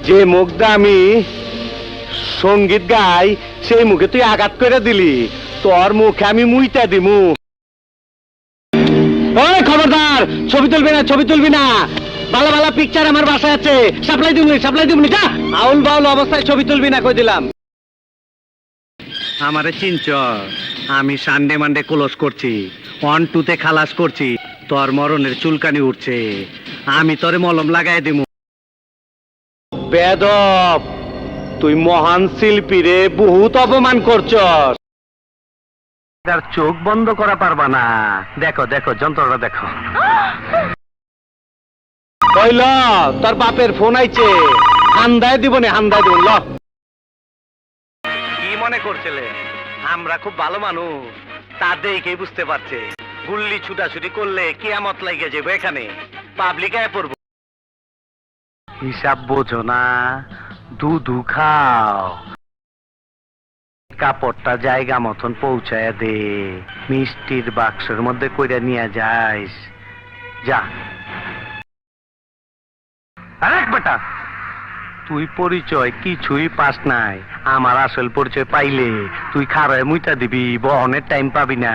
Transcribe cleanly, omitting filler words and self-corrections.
যে মুখ দা আমি সঙ্গীত গাই সেই মুখে তুই আঘাত করে দিলি, তোর মুখে আমি মুইটা দিমু। ওই খবরদার, ছবি তুলবি না, ছবি তুলবি না। ভালো ভালো পিকচার আমার বাসায় আছে, সাপ্লাই দিবনি যা। আউল বাউল অবস্থায় ছবি তুলবি না কই দিলাম। আমারে চিনচ, আমি সানডে মানডে ক্লোজ করছি, 1-2 তে খালাস করছি। তোর মরণের চুলকানি উঠছে, আমি তোরে মলম লাগাই দিমু। বেদব, তুই মহান শিল্পী রে, বহুত অপমান করছস। তার চোখ বন্ধ করা পারবা না। দেখো দেখো যন্ত্রটা দেখো। কইল তোর বাপের ফোন আইছে, হান্দায় দিবনে, হান্দায় দিব। ল, কি মনে করছিলে আমরা খুব ভালো মানুষ? তা দেখেই বুঝতে পারছে গুল্লি ছুটাছুটি করলে কিয়ামত লাগিয়ে যাবে। এখানে পাবলিক আয় পড়ব। হিসাব বোঝো না, দুধু খাও। কাপড়টা জায়গা মতন পৌঁছায় দে, মিষ্টির বাক্সের মধ্যে কইরা নিয়ে যাইস। যা। আরেক বেটা, তুই পরিচয় কিছুই পাস নাই। আমার আসল পরিচয় পাইলে তুই খারায় মুইটা দিবি, বহনের টাইম পাবি না।